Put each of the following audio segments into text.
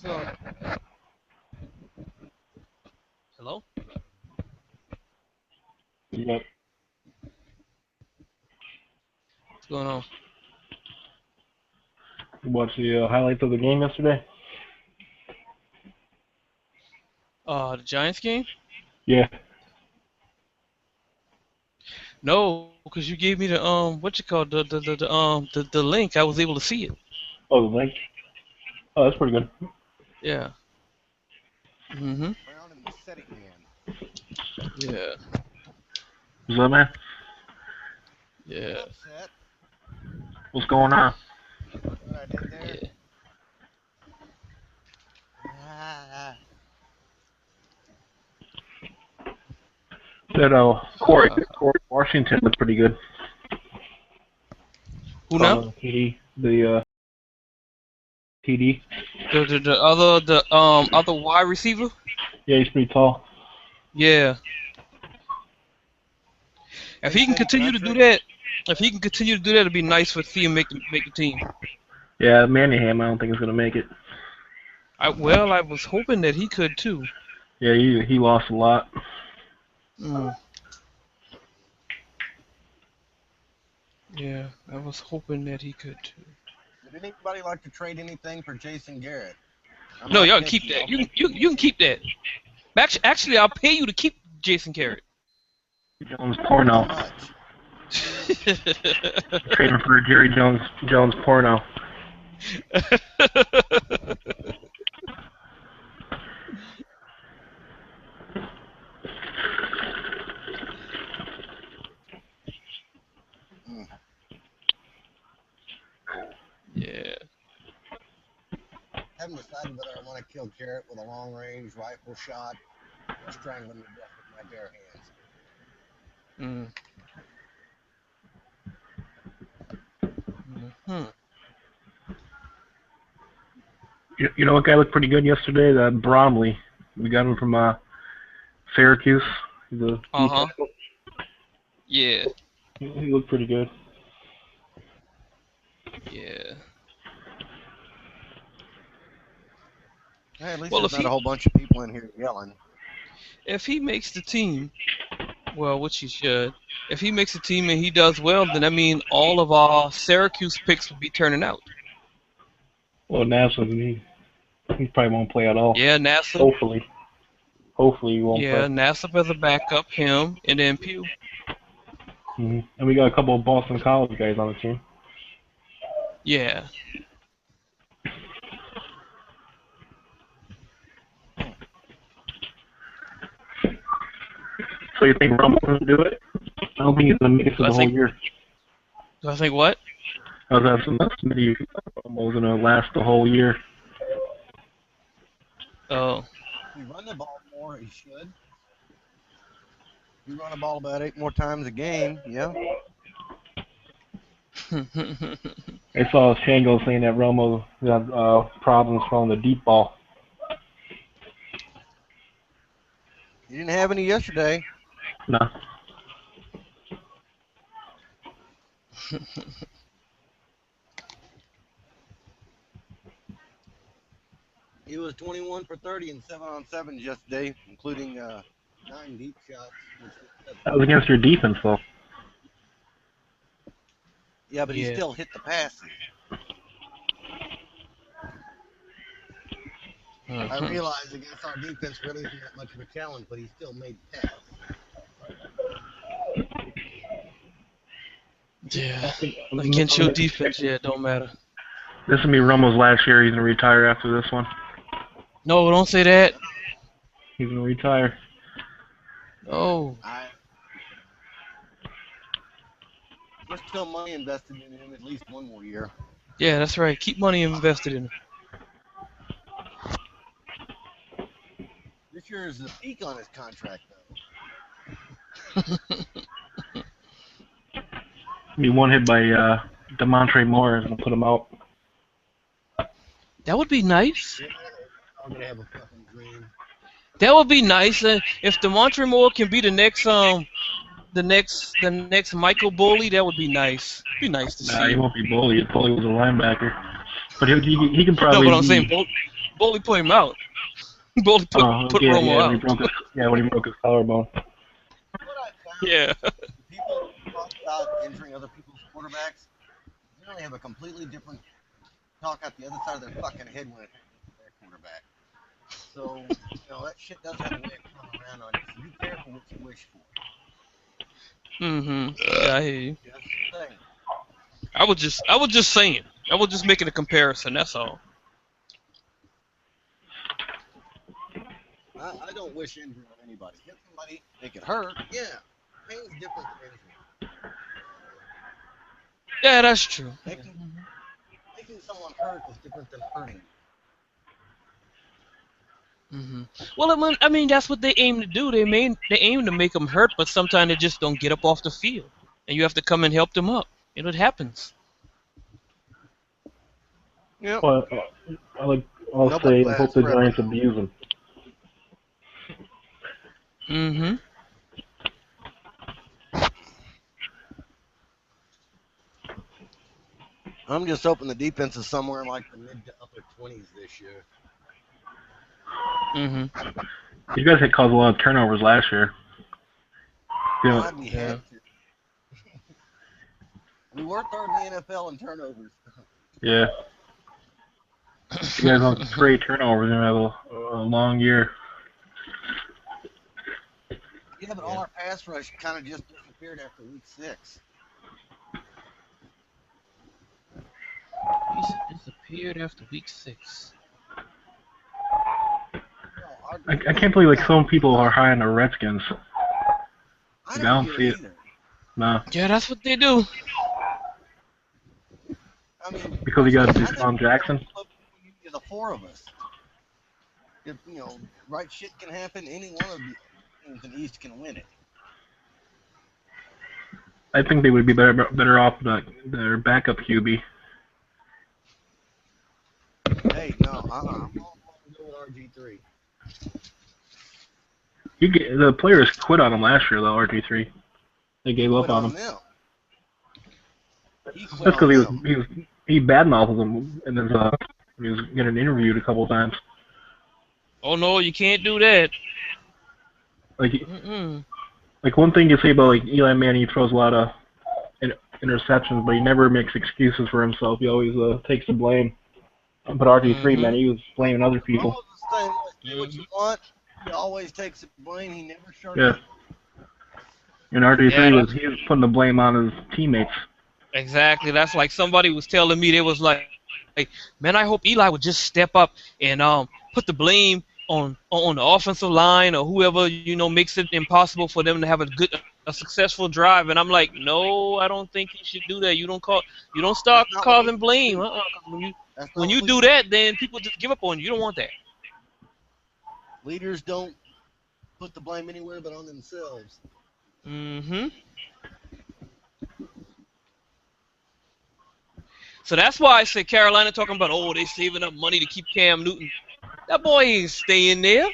up? Hello? Yep. What's going on? You watched the highlights of the game yesterday? The Giants game? Yeah. No, because you gave me the what you call the link. I was able to see it. Oh, the link. Oh, that's pretty good. Yeah. Mhm. Brown in the setting man. Yeah. What's up, man? Yeah. Upset. What's going on? What I did there? Yeah. Ah, That Corey Uh, Washington looked pretty good. who now? The TD. The other wide receiver? Yeah, he's pretty tall. Yeah. If they he can said he's continue not to do traded. that, it'd be nice for see him make the team. Yeah, Manningham, I don't think is gonna make it. I was hoping that he could too. Yeah, he lost a lot. Mm. Yeah, I was hoping that he could too. Did anybody like to trade anything for Jason Garrett? I'm No, not y'all can keep picky. that. I'll You take you can keep that. Actually, I'll pay you to keep Jason Garrett. Jones how porno. much? Trading for Jerry Jones porno. Mm. Yeah. Haven't decided whether I want to kill Garrett with a long range rifle shot or strangle him to death with my bare hands. Mm. Hmm. You know what guy looked pretty good yesterday? That Bromley. We got him from Syracuse. He's a D Uh-huh. tackle. Yeah. He looked pretty good. Yeah. Hey, at least Well, there's if not a he whole bunch of people in here yelling. if he makes the team, well, which he should, if he makes the team and he does well, then I mean all of our Syracuse picks will be turning out. Well, Naslin, he probably won't play at all. Yeah, NASA. Hopefully. Hopefully he won't Yeah, play. NASA as a backup, him, and then Pugh. And we got a couple of Boston College guys on the team. Yeah. So you think Romo's going to do it? I don't think he's going to make it Do for I the whole think? year. Do I think what? I was asking that somebody if Romo's going to last the whole year. Oh. If we run the ball more, he should. If we run the ball about 8 more times a game, yeah. I saw Shango saying that Romo got problems throwing the deep ball. He didn't have any yesterday. No. He was 21 for 30 and 7-on-7s yesterday, including 9 deep shots. That was against your defense, though. Yeah, but he Yeah. still hit the passes. I realize against our defense really isn't that much of a challenge, but he still made the pass. Yeah. Against your defense, yeah, it don't matter. This will be Romo's last year. He's going to retire after this one. No, don't say that. He's going to retire. Oh. There's still money invested in him at least one more year. Yeah, that's right. Keep money invested in him. This year is the peak on his contract, though. Be one hit by DeMontre Moore is going to put him out. That would be nice. I'm gonna have a fucking dream. That would be nice. If DeMontre Moore can be the next Michael Boley, that would be nice. Be nice to Nah, he see. won't be bullied. Bully was a linebacker. But he can No, probably but I'm saying Bully put him out. Bully Oh, put yeah, Romo yeah. When he out. broke his collarbone. What I found, Yeah. people talk about injuring other people's quarterbacks. They really have a completely different talk out the other side of their fucking head when it happens to their quarterback. So, that shit does have a way of coming around on you. So be careful what you wish for. Yeah, I hear you. Just saying. I was just saying. I was just making a comparison. That's all. I don't wish injury on anybody. Hit somebody, make it hurt. Yeah. Pain's different than injury. Yeah, that's true. Making someone hurt is different than hurting. Well, I mean, that's what they aim to do. They aim to make them hurt, but sometimes they just don't get up off the field, and you have to come and help them up. It happens. Yep. Well, I'll Nobody say I lasts hope the forever. Giants abuse him. Mm-hmm. I'm just hoping the defense is somewhere in like the mid to upper 20s this year. Mm-hmm. You guys had caused a lot of turnovers last year. God, we Yeah. had to. We were third in the NFL in turnovers. Yeah. You guys don't trade turnovers and have a long year. Yeah, but all our pass rush kind of just disappeared after week 6. He disappeared after week 6. I can't believe like some people are high on the Redskins. I I don't don't get see it it. either. No, Yeah, that's what they do. I mean, because you got I think Deshaun Jackson. the 4 of us. If, right shit can happen, any one of the teams in the East can win it. I think they would be better off with their backup QB. Hey, no, I'm going to go with RG3. The players quit on him last year though. RG3, they gave up Quit on on him. them. He quit That's on because them. he badmouthed them and then he was getting interviewed a couple of times. Oh no, you can't do that. Like Mm-mm. like one thing you say about like Eli Manning, he throws a lot of interceptions, but he never makes excuses for himself. He always takes the blame. But RG3, man, Mm-hmm. he was blaming other people. Almost the same way. Say what Mm-hmm. you want. He always takes the blame. He never shirks Yeah. it. And Yeah, RG3 that's he was putting the blame on his teammates. exactly. That's like somebody was telling me they was like, man, I hope Eli would just step up and put the blame on the offensive line or whoever makes it impossible for them to have a successful drive. And I'm like, no, I don't think you should do that. You don't That's start not what causing leaders blame. do. 'Cause That's when not you what do leaders that, then people just give up on you. You don't want that. do. Leaders don't put the blame anywhere but on themselves. Mm-hmm. So that's why I said Carolina talking about, oh, they saving up money to keep Cam Newton. That boy ain't staying there.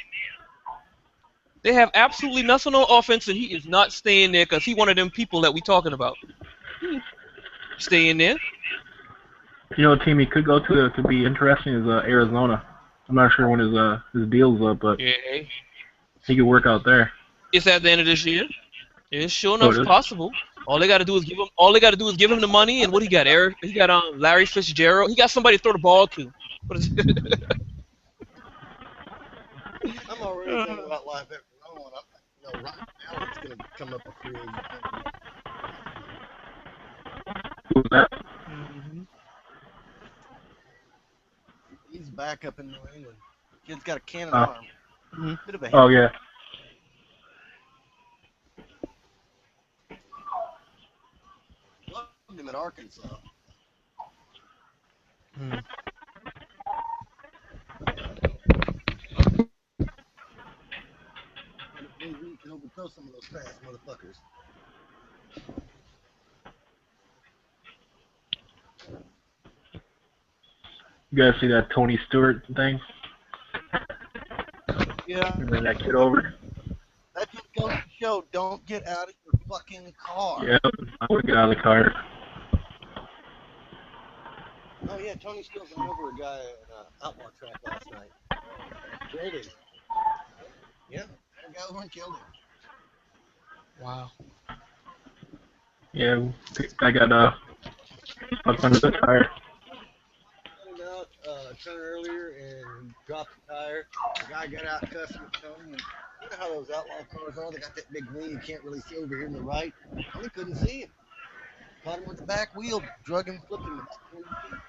They have absolutely nothing on offense, and he is not staying there because he one of them people that we talking about. He ain't staying there. You know, a team he could go to could be interesting is Arizona. I'm not sure when his deal's up, but Yeah, he could work out there. it's at the end of this year. It's sure Oh, enough it is. possible. All they got to do is give him. All they got to do is give him the money, and what he got? Eric. He got Larry Fitzgerald. He got somebody to throw the ball to. What is it? I'm already thinking about life after Rowan. Right now it's going to come up a free agent candidate. Who's that? Mm-hmm. He's back up in New England. Kid's got a cannon Oh, arm. Bit of a oh handicap. yeah. Loved him at Arkansas. Mm-hmm. But I believe he can overthrow some of those fast motherfuckers. You guys see that Tony Stewart thing? Yeah. Bring that kid over. That just goes to show, don't get out of your fucking car. Yeah, I would get out of the car. Oh yeah, Tony Skills ran over a guy in an outlaw track last night. Killed him. Yeah, ran a guy over and killed him. Wow. Yeah, I got up under the tire. Running out turn earlier and dropped the tire. The guy got out cussing at Tony, and you know how those outlaw cars are. They got that big wing. You can't really see over here to the right. Tony couldn't see him. Caught him with the back wheel, drug him, flipped him about 20 feet.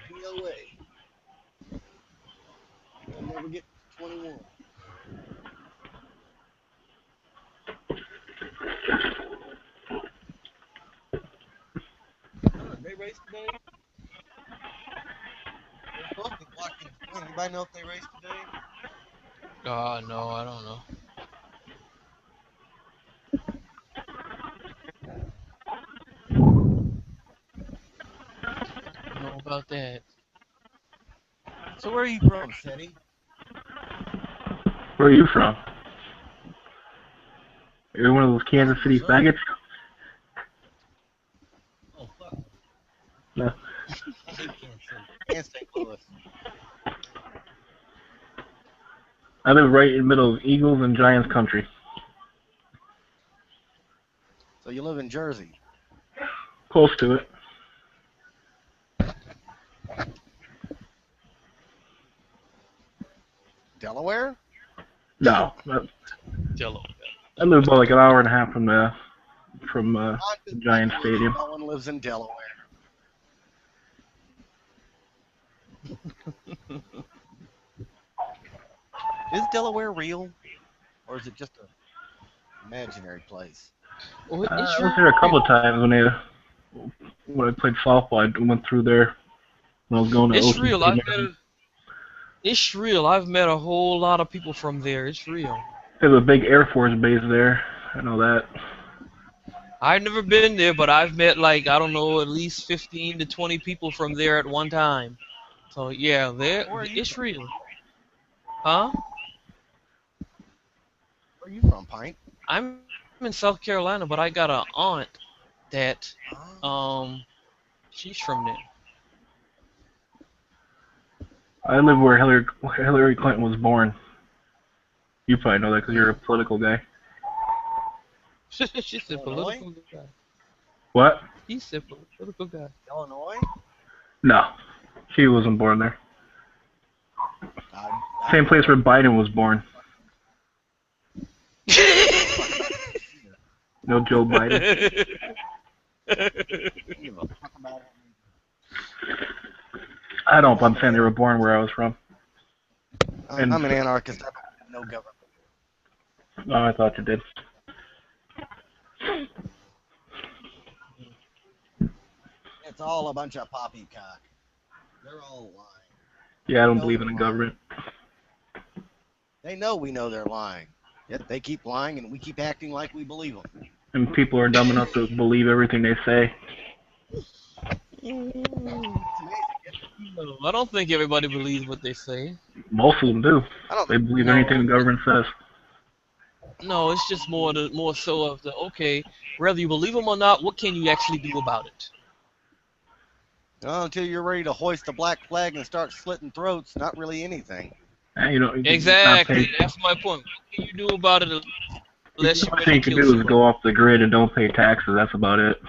DOA. He'll never get to 21. They raced today. They're supposed to be blocking. Anybody know if they raced today? No, I don't know. Don't know about that. So where are you from, Seti? Where are you from? You're one of those I'm Kansas from City Missouri. faggots? Oh fuck! No. I hate Kansas City and St. Louis. I live right in the middle of Eagles and Giants country. So you live in Jersey, Close to it. Delaware? No. Jello. I live about like an hour and a half from the I'm just Giants fucking with you. Stadium. No one lives in Delaware. Is Delaware real, or is it just an imaginary place? Well, it's I was there a real. couple of times when I played softball. I went through there when I was going to It's OC real. Stadium. It's real. I've met a whole lot of people from there. It's real. There's a big Air Force base there. I know that. I've never been there, but I've met like I don't know, at least 15 to 20 people from there at one time. So yeah, Where are you it's from? real. Huh? Where are you from, Pint? I'm in South Carolina, but I got an aunt that Oh, um she's from there. I live where Hillary Clinton was born. You probably know that because you're a political guy. She's a Illinois? political guy. What? He's a political guy. Illinois? No, she wasn't born there. I, Same I place where Biden was born. No Joe Biden. don't give a fuck about it. I don't. But I'm I'm an saying they were anarchist. born where I was from. And I'm an anarchist. I don't have no government. oh, I thought you did. It's all a bunch of poppycock. They're all lying. Yeah, I We don't know believe they're in the lying. government. They know we know they're lying. Yet they keep lying, and we keep acting like we believe them. And people are dumb enough to believe everything they say. It's amazing. No, I don't think everybody believes what they say. Most of them do. I don't. They believe anything No, the government says. no, it's just more so of the okay. Whether you believe them or not, what can you actually do about it? Well, until you're ready to hoist the black flag and start slitting throats, not really anything. And you know, you not pay. Exactly. That's my point. What can you do about it The unless you're only ready thing to you can kill do is somebody? go off the grid and don't pay taxes. That's about it.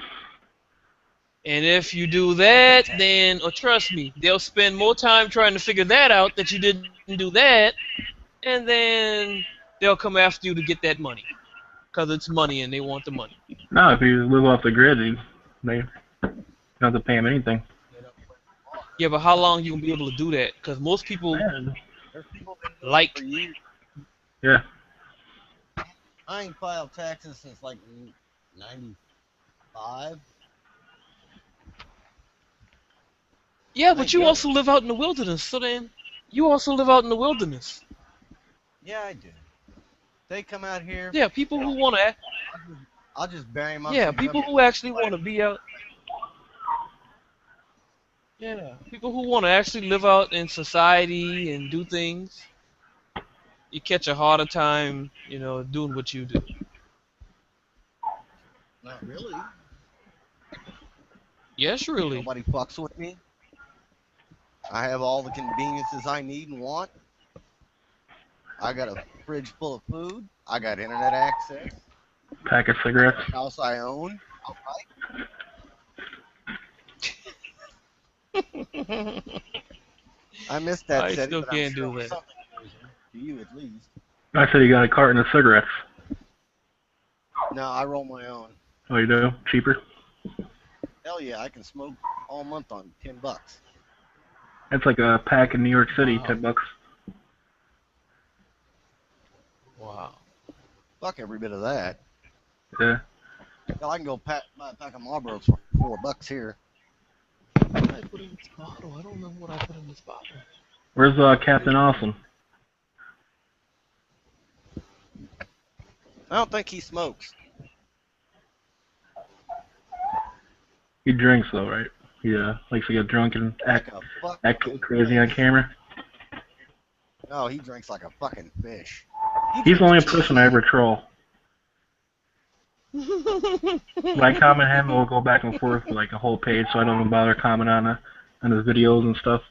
And if you do that, then, or trust me, they'll spend more time trying to figure that out that you didn't do that, and then they'll come after you to get that money. Because it's money and they want the money. No, if you live off the grid, they don't have to pay them anything. Yeah, but how long you gonna be able to do that? Because most people Man, There's people been doing it for like, years. yeah. I ain't filed taxes since like '95. yeah, They but you do it. also live out in the wilderness. So then, you also live out in the wilderness. Yeah, I do. They come out here. Yeah, people who want to, I'll just bury them on yeah, some people government. who actually want to be out. Yeah, people who want to actually live out in society and do things, you catch a harder time, doing what you do. Not really. Yes, really. Nobody fucks with me. I have all the conveniences I need and want. I got a fridge full of food. I got internet access. Pack of I got cigarettes. a house I own. I missed that I setting, still but I'm can't sure do it was that. something amusing to you at least. I said you got a carton of cigarettes. No, I roll my own. Oh, you do? Cheaper? Hell yeah, I can smoke all month on $10. That's like a pack in New York City, Wow. $10. Wow. Fuck every bit of that. Yeah. Hell, I can go buy a pack of Marlboros for $4 here. What did I put in this bottle? I don't remember what I put in this bottle. Where's Captain Awesome? I don't think he smokes. He drinks though, right? He likes to get drunk and Like act a act fucking crazy on fish. camera. No, he drinks like a fucking fish. He He's the drinks only person I tea. ever troll. When I comment him, we'll go back and forth for like a whole page, so I don't even bother commenting on his videos and stuff.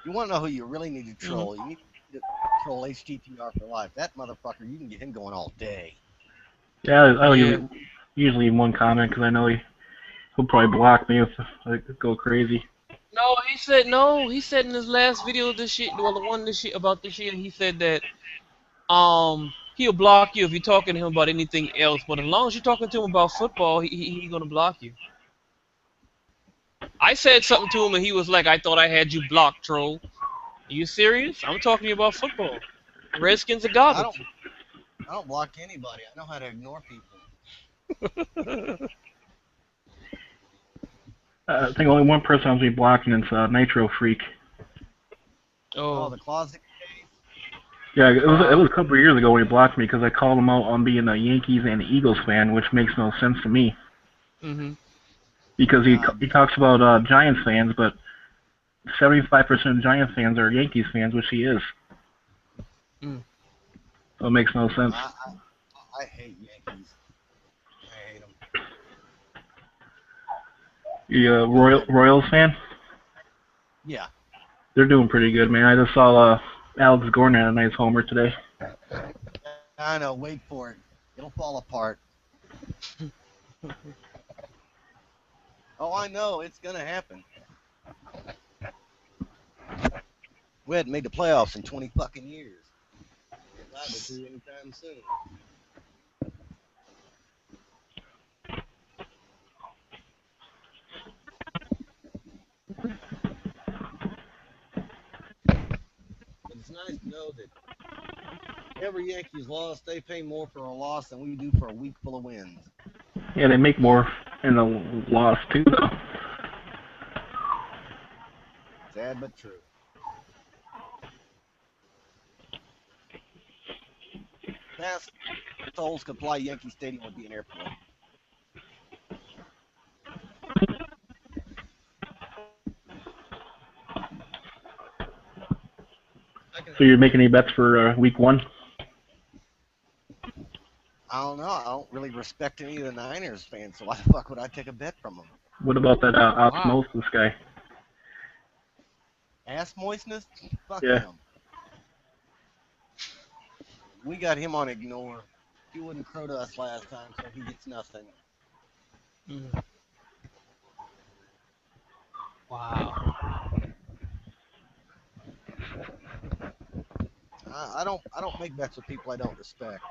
You want to know who you really need to Mhm. troll? You need to troll HGTR for life. That motherfucker, you can get him going all day. Yeah, I'll Yeah. usually leave one comment because I know he'll probably block me if I go crazy. No, he said no. He said in his last video this shit, well, the one this shit about this year, he said that he'll block you if you're talking to him about anything else, but as long as you're talking to him about football, he gonna block you. I said something to him and he was like, "I thought I had you blocked, troll." Are you serious? I'm talking to you about football. The Redskins are I don't, garbage. I don't block anybody. I know how to ignore people. I think only one person I'll be blocking is Nitro Freak. Oh, Oh, the closet. Yeah, it wow. was a couple of years ago when he blocked me because I called him out on being a Yankees and Eagles fan, which makes no sense to me. Mhm. Because God, he talks about Giants fans, but 75% of Giants fans are Yankees fans, which he is. Mm. So it makes no sense. I hate Yankees. I hate them. You Go ahead. Royals fan? Yeah, They're doing pretty good, man. I just saw Alex Gordon had a nice homer today. I know. Wait for it. It'll fall apart. Oh, I know. It's gonna happen. We hadn't made the playoffs in 20 fucking years. We're liable to anytime soon. But it's nice to know that every Yankees loss, they pay more for a loss than we do for a week full of wins. Yeah, they make more in the loss too, though. Sad but true. Fast souls could fly Yankee Stadium would be an airport. I can So you're making any bets for week one? I don't know. I don't really respect any of the Niners fans, so why the fuck would I take a bet from them? What about that Wow. osmosis guy? Ass moistness? Fuck Yeah. him. We got him on ignore. He wouldn't crow to us last time, so he gets nothing. Mm. Wow. I don't make bets with people I don't respect.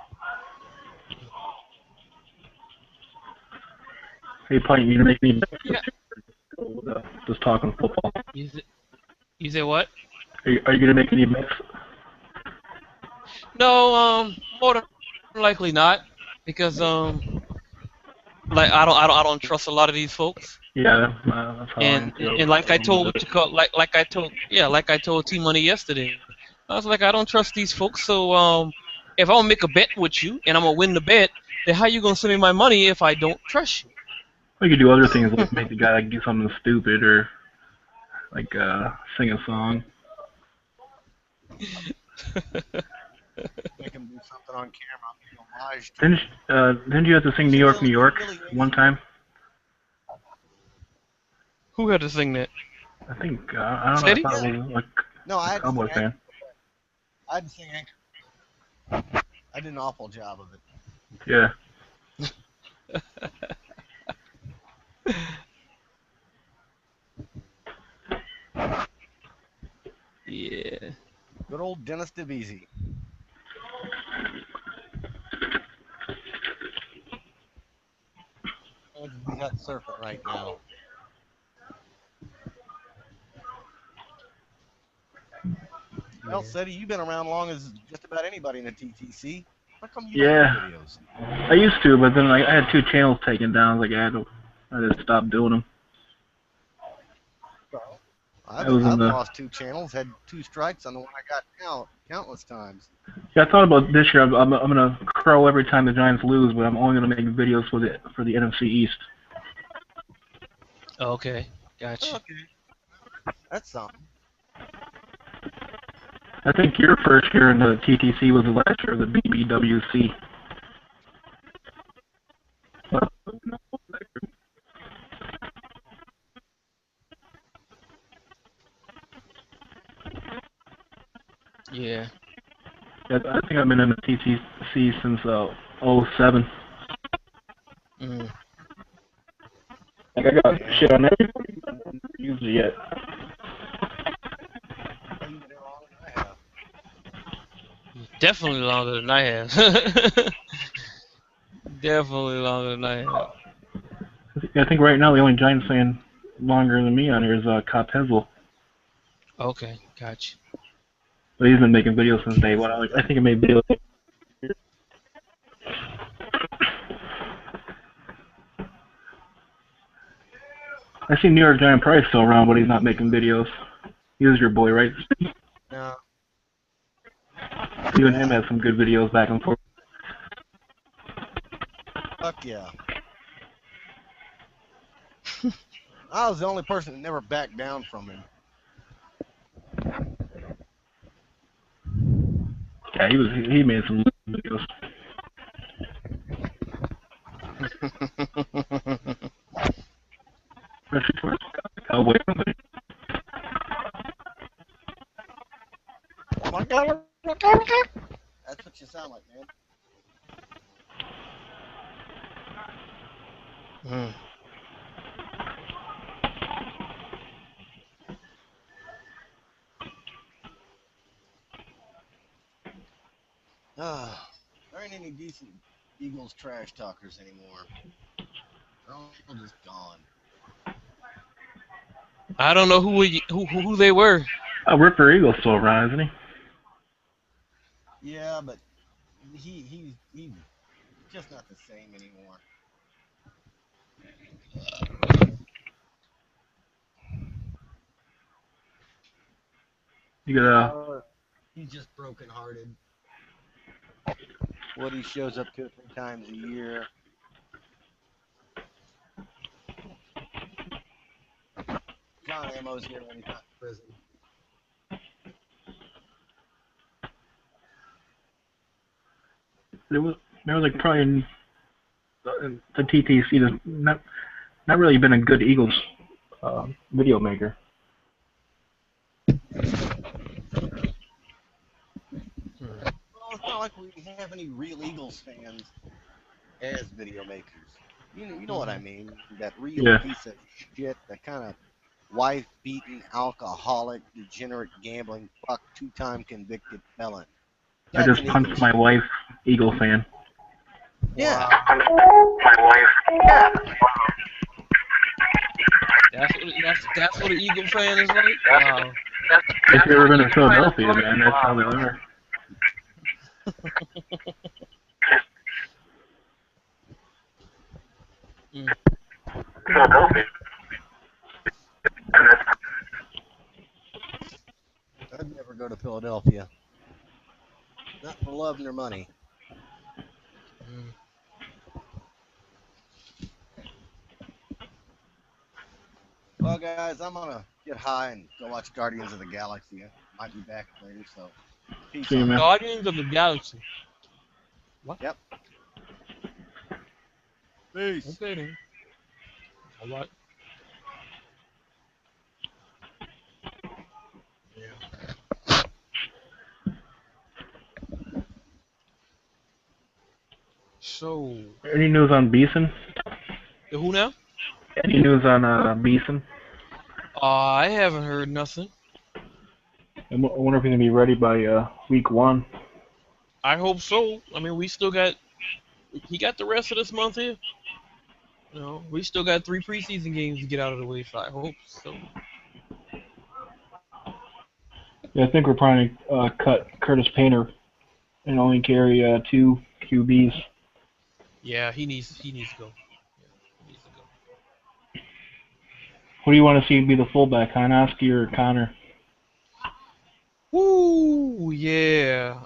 Hey, Pint, you gonna make any bets this Yeah. year? Just talking football. You said what? Are you gonna make any bets? No, more than likely not, because like I don't trust a lot of these folks. Yeah, that's how I am too. And like I told what you call like I told T Money yesterday. I was like, I don't trust these folks. So if I'm gonna make a bet with you and I'm gonna win the bet, then how you gonna send me my money if I don't trust We could do other things like make the guy like do something stupid or like sing a song. you? Make him do something on camera. I'm being obliged to. Didn't you have to sing New York, New He York really one is. time? Who had to sing that? I think I don't know. I Steady? thought Yeah. it was like No, I a had to sing Cowboy anchor. fan. I had to sing anchor. I did an awful job of it. Yeah. Yeah. Good old Dennis DeBeasy. He's out surfing right now. Well, Yeah. Seti, you've been around long as just about anybody in the TTC. How come you don't make Yeah. videos? I used to, but then like I had 2 channels taken down. Like I just stopped doing them. Well, I was in I've the. lost 2 channels, had 2 strikes on the one I got out countless times. Yeah, I thought about this year. I'm gonna crow every time the Giants lose, but I'm only gonna make videos for the NFC East. Okay. Gotcha. Okay, that's something. I think your first year in the TTC was the last year of the BBWC. Yeah. Yeah, I think I've been in the TTC since '07. Mm. Like I got Yeah. shit on everybody, but I haven't used it yet. Well, you've been here longer than I have. Definitely longer than I have. Definitely longer than I have. I think right now the only Giants fan longer than me on here is Cop Hensel. Okay. Gotcha. But he's been making videos since day one. Kinsler. I think he made videos. I see New York Giant Price still around, but he's not making videos. He was your boy, right? No. You and him Yeah. had some good videos back and forth. Fuck yeah. I was the only person that never backed down from him. Yeah, he made some videos. Especially for Cowboy. That's what you sound like, man. Mm. There ain't any decent Eagles trash talkers anymore. They're all just gone. I don't know who they were. Ripper Eagle's still around, isn't he? Yeah, but he's just not the same anymore. You got He's just brokenhearted. Woody shows up 2 or 3 times a year. John Ammo's here when he's not in prison. there was like probably in the TTC. There's not really been a good Eagles video maker. Mm. Well, it's not like we have any real Eagles fans as video makers. You know what I Mhm. mean? That real Yeah, piece of shit, that kind of wife-beating, alcoholic, degenerate, gambling, fuck, 2-time convicted felon. I That's just an punched Eagles my fan. wife, Eagle fan. Yeah. Wow. My wife. That's what an Eagle fan is like. Wow. If you've ever been to Philadelphia, man, that's how they are. Mm. Philadelphia. I'd never go to Philadelphia. Not for love nor money. Mm. Well, guys, I'm gonna get high and go watch Guardians of the Galaxy. I might be back later, so peace See you, on man. out. Guardians of the Galaxy. What? Yep. Peace. Okay then. All right. So, Any news on Beeson? the who now? Any news on Beeson? I haven't heard nothing. I wonder if he's gonna be ready by week 1. I hope so. I mean, we still got he got the rest of this month here. You know, we still got 3 preseason games to get out of the way, so I hope so. Yeah, I think we're trying to cut Curtis Painter and only carry 2 QBs. Yeah, he needs to go. Yeah, he needs to go. Who do you want to see be the fullback, Hanoski or Connor? Woo, yeah.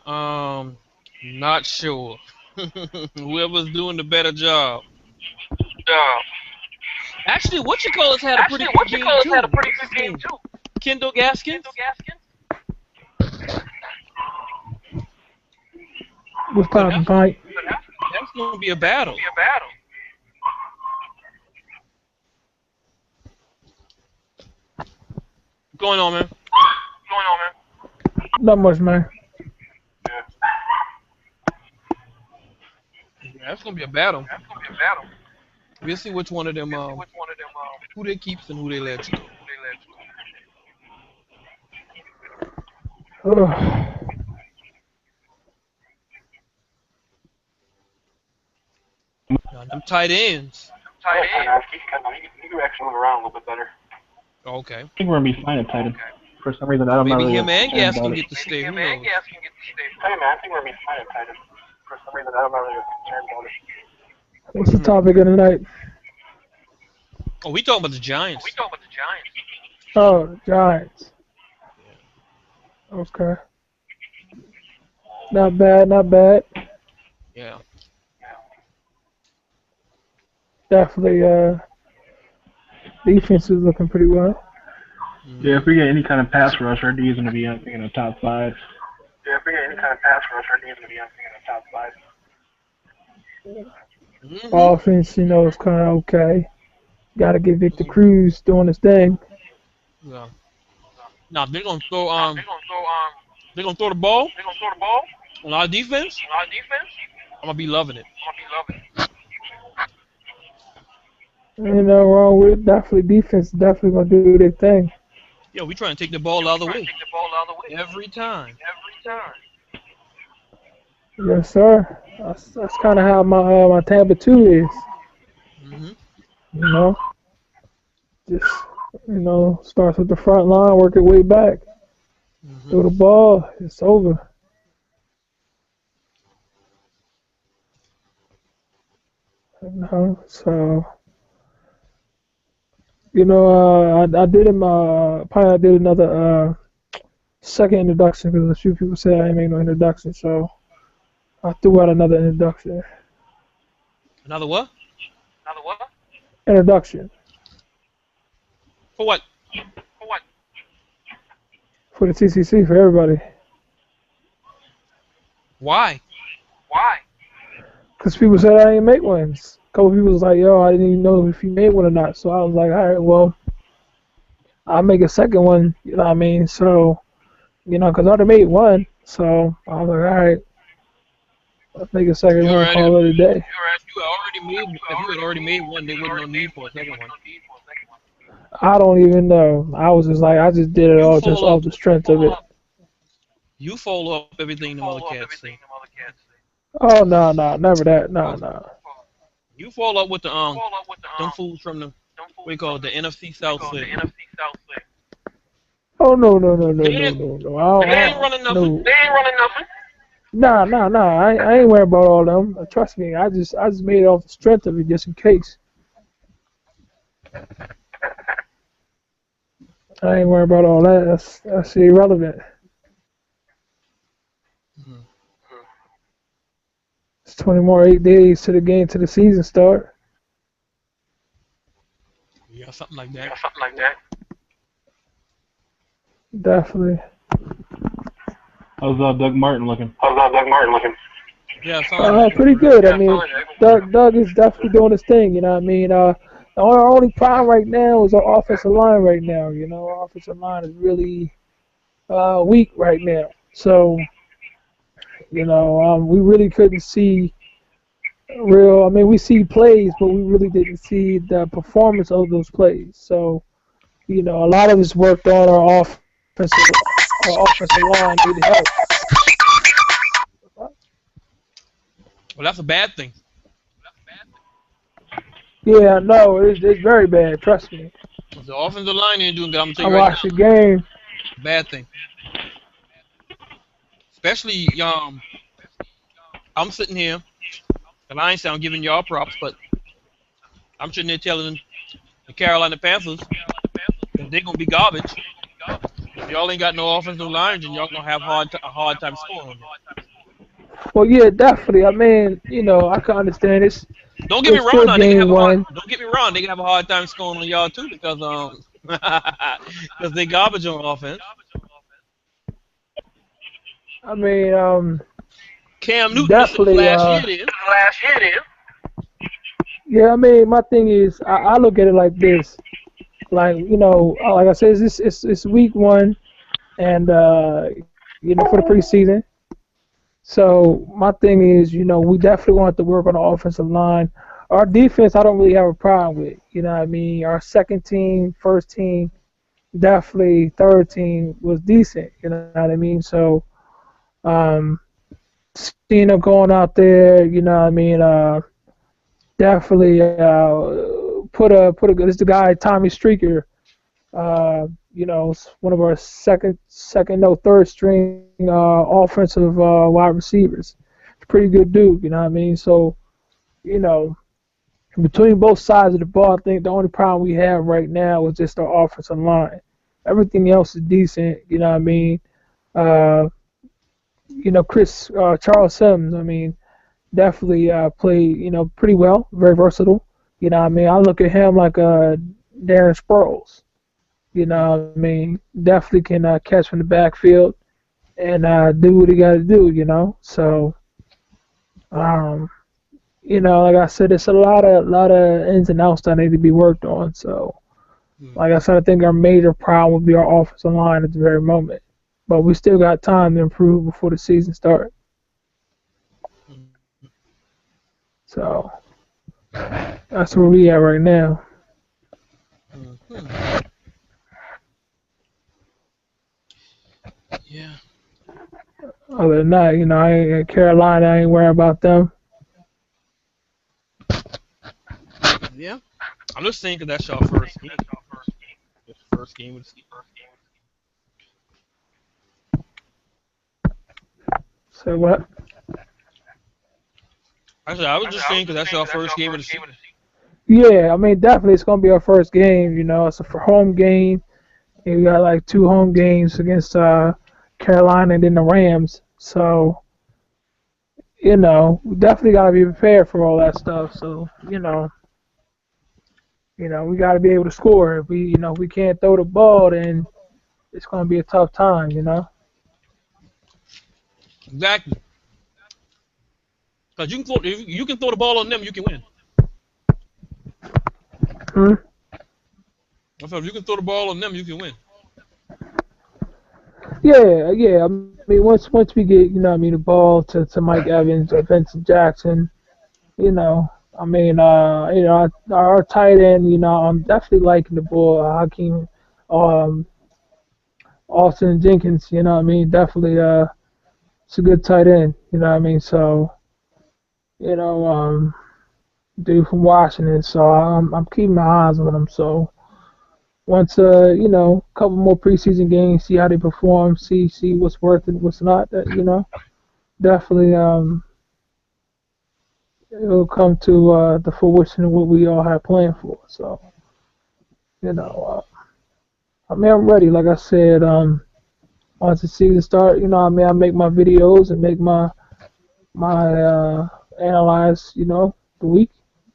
Not sure. Whoever's doing the better job. Actually, what you call us had a pretty good game too. What's his name? Kendall Gaskins. What's So poppin', Pike? that's gonna be a battle. What's going on, man? Not much, man. Yeah, that's gonna be a battle. We'll see which one of them who they keeps and who they let go. Ugh. Now, them tight ends. Hanoski, he can actually move around a little bit better. Okay. I think we're gonna be fine at tight end. For some reason, I'm not Maybe really him and concerned Gas about can it. get to stay. Who knows? Hey man, I think we're gonna be fine at tight end. For some reason, I'm not really concerned about it. What's the topic of the night? Oh, we talking about the Giants. Oh, the Giants. Okay. Not bad, not bad. Yeah. Definitely, defense is looking pretty well. Yeah, if we get any kind of pass rush, our D is gonna be, I think, in the top 5. Yeah, if we get any kind of pass rush, our D is gonna be, I think, in the top 5. Offense, you know, is kind of okay. Got to get Victor Cruz doing his thing. Yeah. Now they're gonna throw the ball on our defense. I'm gonna be loving it. Ain't no wrong with it. Definitely defense, definitely gonna do their thing. Yeah, we trying to take the ball out of the way every time. Yes, sir. That's kind of how my Tampa 2 is. Hmm. You know, just starts with the front line, work your way back. Hmm. Throw the ball, it's over. So I did him. Probably I did another second introduction because a few people said I ain't made no introduction, so I threw out another introduction. Another what? Introduction For what? for the TCC for everybody. Why? Because people said I ain't make ones. A couple people was like, yo, I didn't even know if you made one or not. So I was like, all right, well, I'll make a second one. You know what I mean? So, because I already made one. So I was like, all right, I'll make a second You one, already call it a day. you already made. If you had already made one, there wasn't no need for a second one. I don't even know. I was just like, I just did it You all just follow off up. the strength of it. You follow up everything the mother cats say. Oh, no, never that. No. You follow up with the them fools from the what do you call it, the NFC South say. Oh, no. They ain't they ain't running nothing. No. Nah. I ain't worried about all them. Trust me. I just made it off the strength of it just in case. I ain't worried about all that. That's irrelevant. Mhm. It's 8 days to the season start. Yeah, something like that. Definitely. How's Doug Martin looking? Yeah, sound like Pretty good. I mean, Doug is definitely doing his thing. You know what I mean? Our only problem right now is our offensive line right now. Our offensive line is really weak right now. So, we really couldn't see real. I mean, we see plays, but we really didn't see the performance of those plays. So, a lot of it's worked on our offensive line needed help. Well, that's a bad thing. Yeah, no, it's very bad. Trust me. If the offensive line ain't doing good, I'm gonna tell I you right watched the now, game. bad thing. Especially I'm sitting here, and I ain't sound giving y'all props, but I'm sitting there telling the Carolina Panthers that they're gonna be garbage. If y'all ain't got no offensive line, then y'all gonna have a hard time scoring on them. Well, yeah, definitely. I mean, I can understand Don't get me it's wrong still now, they can game have a hard. one. Don't get me wrong, they can have a hard time scoring on y'all too because because they garbage on offense. I mean, Cam Newton missing the definitely. last year then. Yeah, I mean, my thing is, I look at it like this. Like, like I said, it's week one, and for the preseason. So my thing is, we definitely want to work on the offensive line. Our defense, I don't really have a problem with. You know what I mean? Our second team, first team, definitely third team was decent. You know what I mean? So um, seeing them going out there, definitely put a. This is the guy Tommy Streaker. One of our second, no, third string offensive wide receivers. Pretty good dude, you know what I mean? So, you know, between both sides of the ball, I think the only problem we have right now is just our offensive line. Everything else is decent, you know what I mean? Uh, Chris Charles Sims, I mean, definitely played, pretty well, very versatile. You know what I mean? I look at him like Darren Sproles. You know what I mean? Definitely can catch from the backfield and do what he got to do, So, um, like I said, it's a lot of ins and outs that need to be worked on. So, Hmm. like I said, I think our major problem would be our offensive line at the very moment. But we still got time to improve before the season starts. So that's where we at right now. Hmm. Yeah, Other than that, Carolina, I ain't worried about them. yeah. I'm just saying 'cause that's your first game. That's the first game of the season. So what? I was just saying 'cause that's your first game of the season. Yeah, I mean, definitely it's gonna be our first game. It's a for home game. And we got like two home games against Carolina and then the Rams. So we definitely got to be prepared for all that stuff. So we got to be able to score. If we can't throw the ball, then it's gonna be a tough time. Exactly. Because you can throw if you can throw the ball on them, you can win. Hmm? So if you can throw the ball on them, you can win. Yeah, yeah. I mean, once we get I mean, the ball to Mike Evans or Vincent Jackson, you know. I mean, our tight end, I'm definitely liking the ball, Hakeem, um, Austin Jenkins. You know what I mean? Definitely, it's a good tight end. You know what I mean? So, you know, um, dude from Washington. So I'm keeping my eyes on him. So once, a couple more preseason games, see how they perform, see what's worth it, what's not. Definitely, it'll come to the fruition of what we all have planned for. So, you know, I mean, I'm ready. Like I said, once the season start, I make my videos and make my analyze, the week.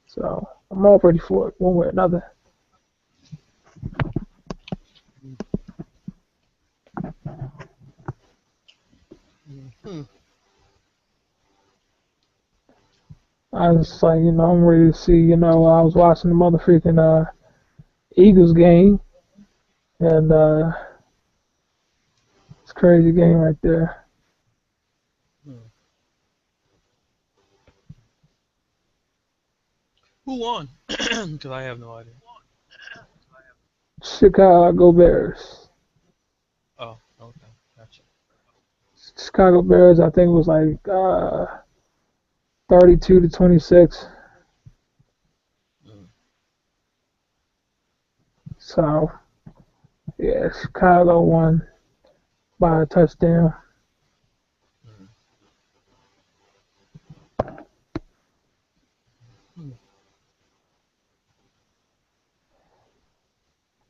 So I'm all ready for it, one way or another. Hmm. I was like, I'm ready to see. I was watching the motherfucking Eagles game, and it's a crazy game right there. Hmm. Who won? Because I have no idea. Chicago Bears. Oh, okay, gotcha. Chicago Bears, I think it was like 32-26. Mm, So yeah, Chicago won by a touchdown. mm, mm,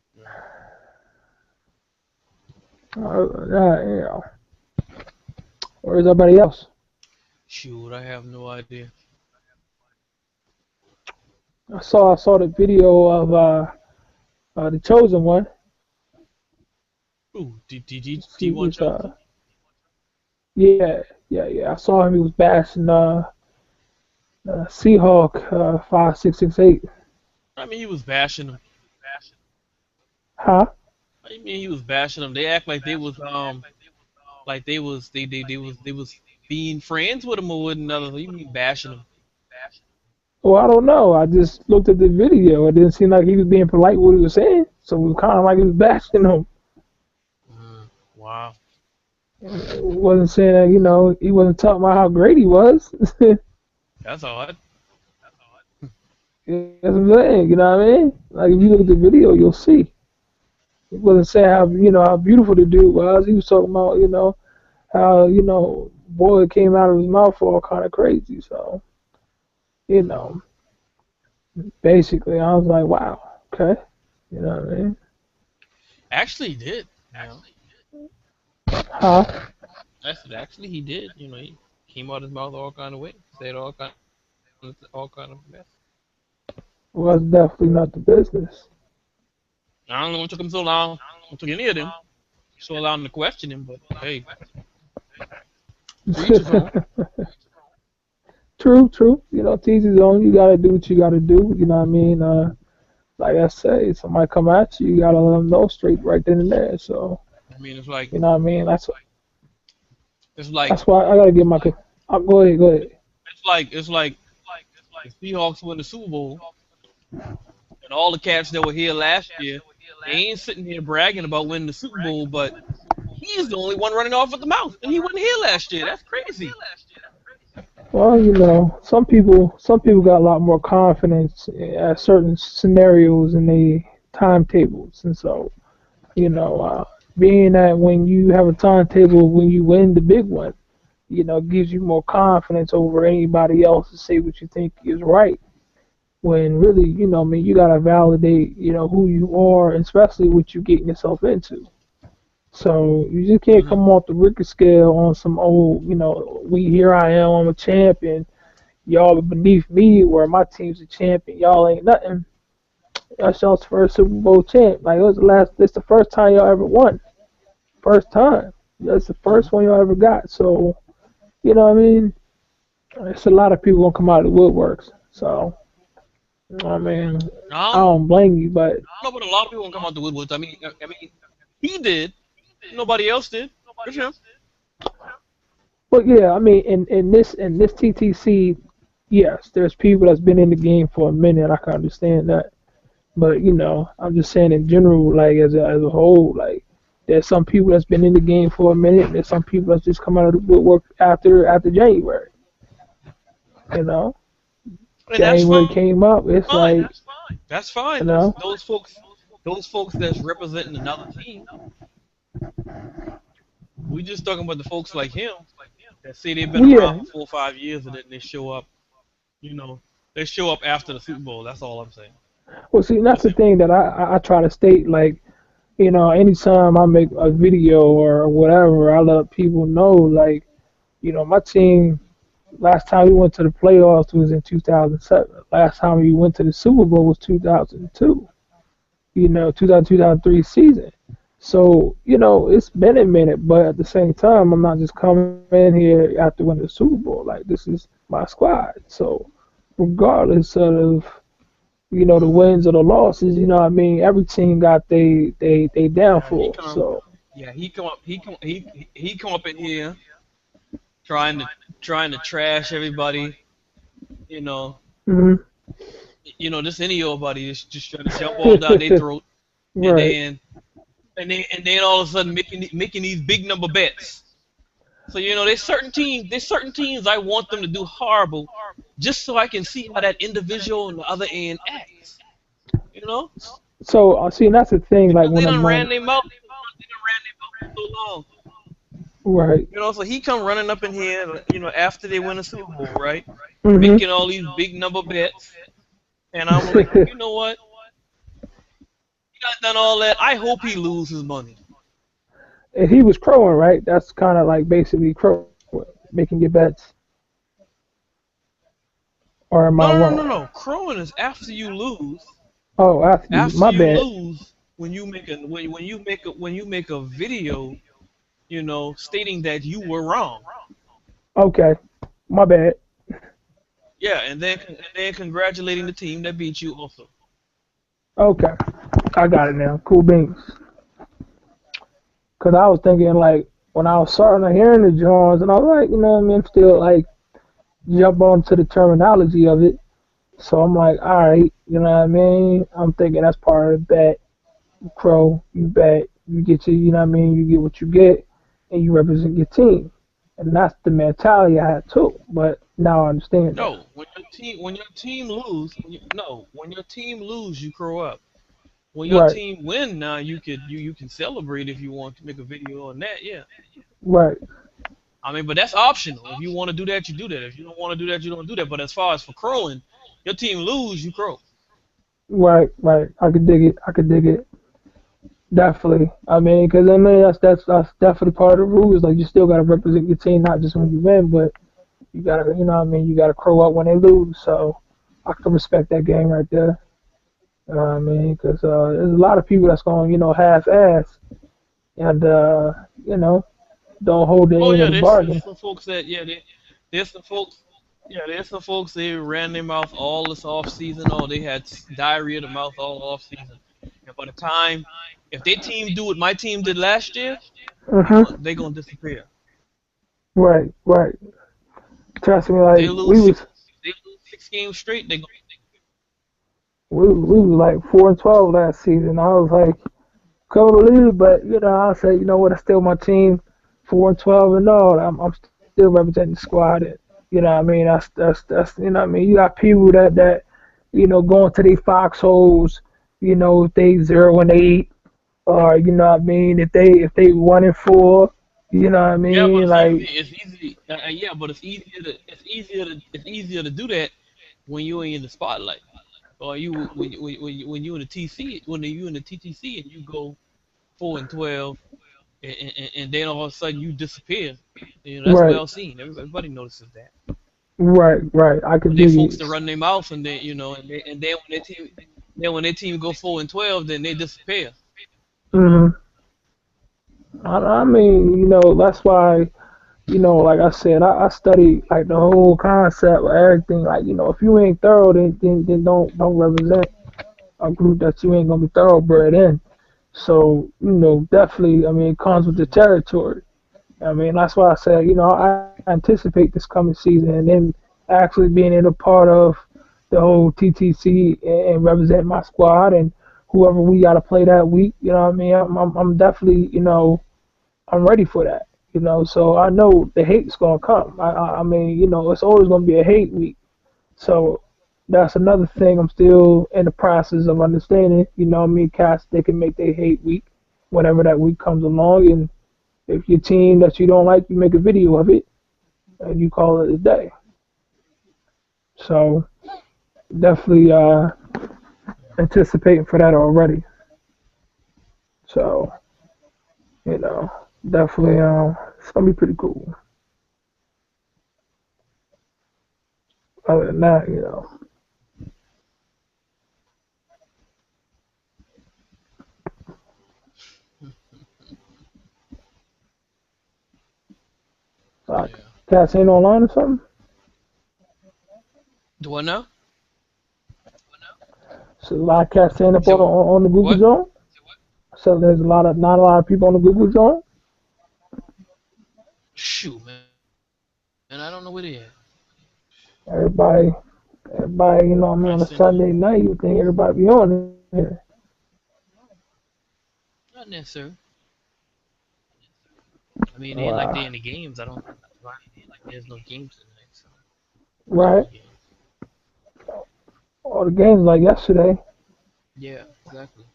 mm. You know, where's everybody else? Shoot, I have no idea. I saw the video of the chosen one. Ooh, He D1 was chosen? yeah. I saw him. He was bashing Seahawk 5668. I mean, he was bashing them. Huh? I mean, he was bashing them. They act like they was like they was being friends with him or with another. So you mean bashing them? Well, I don't know. I just looked at the video. It didn't seem like he was being polite what he was saying. So it was kind of like he was bashing him. Wow. It wasn't saying that, he wasn't talking about how great he was. That's odd. That's what I'm saying. You know what I mean? Like if you look at the video, you'll see. He wasn't saying how beautiful the dude was. He was talking about how boy came out of his mouth all kind of crazy. So you Hmm. know, basically, I was like, wow, okay. You know what I mean? Actually, he did. You know, Huh? I said actually he did. You know, he came out his mouth all kind of ways, said all kind of mess. Was definitely not the business. I don't know what took him so long. What took any of them so long to question him, but hey, to each his own. True, true. Teach his own. You gotta do what you gotta do. You know what I mean? Like I say, somebody come at you, you gotta let them know straight right then and there. So, I mean, it's like you know what I mean? it's like That's why I gotta get my. Go ahead, go ahead. it's like the Seahawks win the Super Bowl, and all the cats that were here last year, they ain't sitting here bragging about winning the Super Bowl, but he's the only one running off at the mouth, and he wasn't here last year. That's crazy. Well, some people got a lot more confidence at certain scenarios in the timetables, and so being that when you have a timetable when you win the big one, gives you more confidence over anybody else to say what you think is right. When really, I mean, you gotta validate, who you are, and especially what you're getting yourself into. So you just can't Hmm. come off the Richter scale on some old, we here I am, I'm a champion. Y'all are beneath me, where my team's a champion. Y'all ain't nothing. That's y'all's first Super Bowl champ. Like it was the last. It's the first time y'all ever won. First time. That's the Hmm. first one y'all ever got. So what I mean. It's a lot of people gonna come out of the woodworks. So I mean, I I don't don't blame you, but know, but a lot of people won't come out the woodworks. I mean, he did. Nobody else did. Just him. yeah, I mean, in this TTC, yes, there's people that's been in the game for a minute. I can understand that. But I'm just saying in general, like as a whole, like there's some people that's been in the game for a minute. There's some people that's just come out of the woodwork after January. You know, And that's January fine. came up. It's like That's you fine. know, Those folks that's representing another team. We just talking about the folks like him that say they've been well, around yeah. for 4 or 5 years and then they show up. You know, they show up after the Super Bowl. That's all I'm saying. Well, see, that's That's the it. thing that I try to state. Like, anytime I make a video or whatever, I let people know. Like, my team. Last time we went to the playoffs was in 2007. Last time we went to the Super Bowl was 2002. 2003 season. So, it's been a minute, but at the same time, I'm not just coming in here after winning the Super Bowl. Like, this is my squad. So, regardless of, the Hmm. wins or the losses, I mean, every team got they Yeah, he downfall. come. So, Yeah, he come up in here trying to trying to trash everybody. You know, mhm. this any old buddy just trying to jump all down their throat, and Right. then all of a sudden making these big number bets. So there's certain teams I want them to do horrible, just so I can see how that individual on the other end acts. You know, So see, and that's the thing. Like because when I'm on, they done ran their mouth for so long. right. So he come running up in here, after they win a Super Bowl, right? Mhm. Making all these big number bets, and I'm like, you know what? He got done all that. I hope he loses money. And he was crowing, right? That's kind of like basically crowing, making your bets. Or am I No, no, no, no, wrong? no. Crowing is after you lose. Oh, after you, After my you bad. lose, when you make a video, stating that you were wrong. Okay, my bad. Yeah, and then congratulating the team that beat you also. Okay, I got it now. Cool beans. Cause I was thinking like when I was starting to hearing the Jones, and I was like, what I mean, still like jump onto the terminology of it. So I'm like, all right, you know what I mean? I'm thinking that's part of the bet. You crow, you bet, you get your, you know what I mean? You get what you get, and you represent your team. And that's the mentality I had too. But now I understand that. No, when your team lose, when your team lose, you grow up. When your Right, team win, now you can celebrate if you want to make a video on that. Yeah, right, I mean, but that's optional. If you want to do that, you do that. If you don't want to do that, you don't do that. But as far as for crowing, your team lose, you crow. right. I could dig it. I could dig it. Definitely. I mean, because I mean that's definitely part of the rules. Like you still gotta represent your team, not just when you win, but you gotta, you know what I mean? You gotta crow up when they lose. So I can respect that game right there. You know what I mean? Because there's a lot of people that's going, half-ass and don't hold the Oh end of yeah, the there's bargain. some folks that there's some folks there's some folks they ran their mouth all this off season. Oh, they had diarrhea of the mouth all off season. And by the time if their team do what my team did last year, Mhm. they gonna disappear. Right, right. Trust me, If like they lose six if they lose 6 games straight, they gonna we was like 4-12 last season. I was like, couldn't believe it, but I say, you know what? It's still my team, 4-12 and all. I'm still representing the squad. And, you know what I mean? That's you know what I mean. You got people that going to their foxholes. If they 0-8, or you know what I mean. If they 1-4, you know what I yeah, but mean. Like it's easier to do that when you ain't in the spotlight. Or when you in the you in the TTC and you go 4-12 and then all of a sudden you disappear. That's right, well seen. Everybody notices that. right. I could But they dig folks it. to run their mouth and then when their team go 4-12, then they disappear. You know. Hmm. I mean, that's why. Like I said, I study like the whole concept of everything. Like, if you ain't thorough, then don't represent a group that you ain't gonna be thoroughbred in. So, definitely, I mean, it comes with the territory. I mean, that's why I said, I anticipate this coming season and then actually being in a part of the whole TTC and represent my squad and whoever we got to play that week. You know what I mean? I'm definitely, I'm ready for that. So I know the hate's gonna come. I mean, it's always gonna be a hate week. So that's another thing I'm still in the process of understanding. I mean, cats they can make their hate week whenever that week comes along, and if your team that you don't like, you make a video of it and you call it a day. So definitely anticipating for that already. So you know, definitely it's gonna be pretty cool. Other than that, like Yeah. cats ain't online or something. Do I know? So a lot of cats stand You up said on the Google what? Zone. So there's not a lot of people on the Google Zone. Shoot, man, I don't know where they at. Everybody Everybody, you know, what I mean, on a Right center. Sunday night, you think everybody be on here. Not necessarily. I mean, they like they Wow. in the games. I don't. Right. Like there's no games tonight, so they in Right. the game. All the games like yesterday. Yeah, exactly.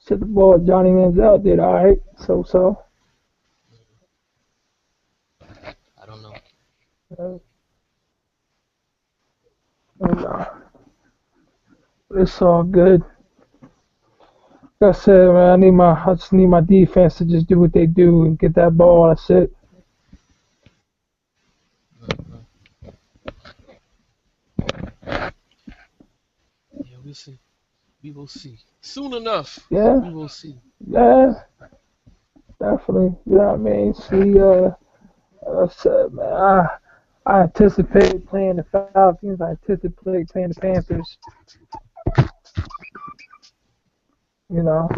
Shit, the boy Johnny Manziel did all right. So. I don't know. Uh, and, it's all good. Like I said, man, I just need my defense to just do what they do and get that ball. That's it. Hmm. Yeah, we see. We will see. Soon enough, Yeah, we will see. yeah, definitely. You know what I mean? See, like I said, man, I anticipate playing the Falcons. I anticipate playing the Panthers. You know,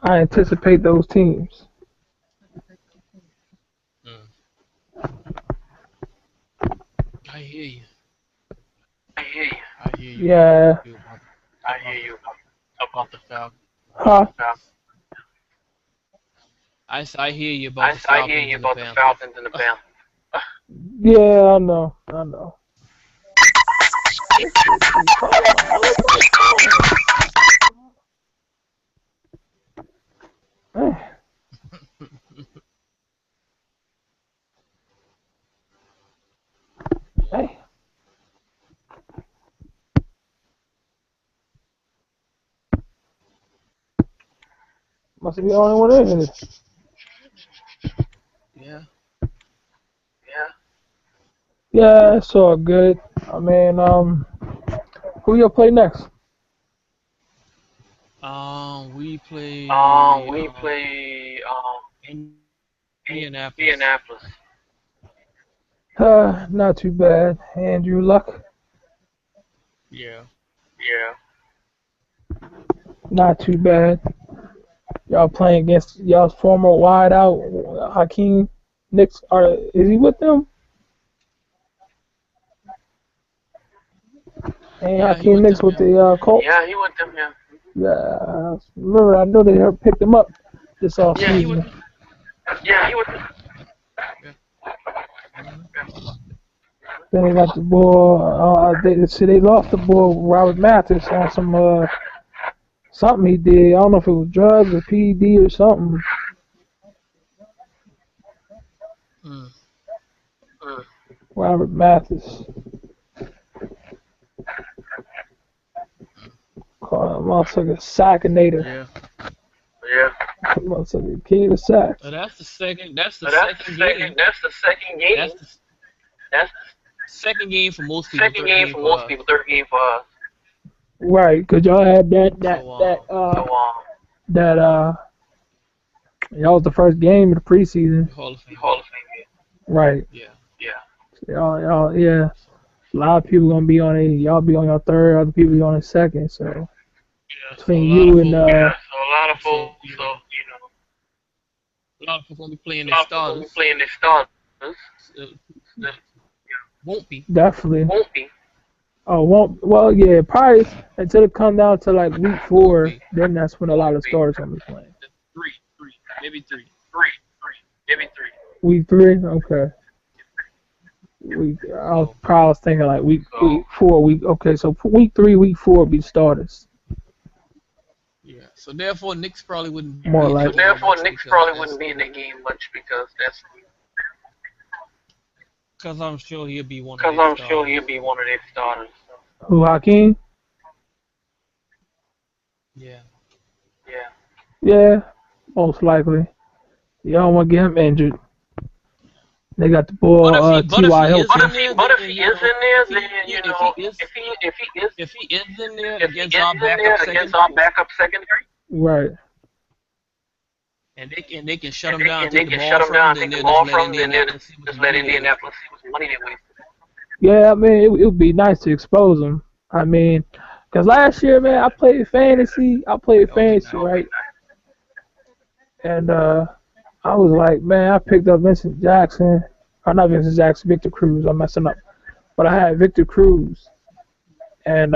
I anticipate those teams. Mm. I hear you. I hear you. I hear you Yeah, I about hear the you about the Falcons. huh? about I hear you about the I hear Falcons you and the about the Panthers. Falcons and the Panthers. Yeah, I know. I know. This shit keep calling my phone. Man, hey, must be the only one in here. Yeah. Yeah. Yeah, it's all good. I mean, who you'll play next? We play We play Indianapolis. Indianapolis. Not too bad. Andrew Luck. Yeah. Yeah. Not too bad. Y'all playing against y'all's former wideout Hakeem Nicks. Is he with them? And Yeah, he Hakeem with Nicks them. with Yeah. the Colts. Yeah, he went them. Yeah. Yeah, remember I know they picked him up this off Yeah, he with season. them. Yeah, he went them. Yeah. Hmm. Then they got the boy. They lost the boy Robert Mathis on some something he did. I don't know if it was drugs or PED or something. Mm. Mm. Robert Mathis. Called him motherfucker Sackinator. Yeah. Yeah. Motherfucker king of sacks. That's the second. That's the So that's the second second. game. That's the second That's game. the That's second game for most the people. second Third game game for for most us. people. Third game for us. Right, cause y'all had that that So that So that that was the first game of the preseason. Hall of Fame Hall game. of Fame game. Right. Yeah. Yeah. Y'all yeah. A lot of people gonna be on it. Y'all be on your third. Other people be on the second. So Yeah. So a between lot of you and folks. Yeah. So a lot of So folks. So a lot of folks gonna be playing a their lot of folks gonna be starters. playing their starters. Uh, won't be. definitely. Won't be. Oh, won't. Well, yeah, probably until it come down to like week Won't 4. be. Then that's when a lot Won't of be. starters gonna be playing. Three, maybe three. Three. Maybe three. Week 3. Okay. I was So probably thinking like week 4. Okay. So week 3, week 4 be starters. yeah. So therefore, Knicks probably wouldn't be More in that like. game Therefore, much Knicks because probably that's wouldn't be in that game much because because I'm sure he'll be one of because their I'm sure starters. he'll be one of their starters. Who Hakeem? Yeah. Yeah. Yeah, most likely. You don't want to get him injured. They got the But boy if he T.Y. is Hilton. in there, But if then he you is know in there, if then if he is in there if he against is our in backup there against our secondary, backup secondary, Right. and they can shut and him down, and they take the can shut ball him from him, down, then take the they'll just ball let from him, then they'll Indianapolis see what just money let they wasted. Indianapolis see what money they wasted. Yeah, I mean, it would be nice to expose him. I mean, because last year, man, I played fantasy. That would be nice. Right? And I was like, man, I picked up Vincent Jackson. Or not Vincent Jackson, Victor Cruz. I'm messing up. but I had Victor Cruz. And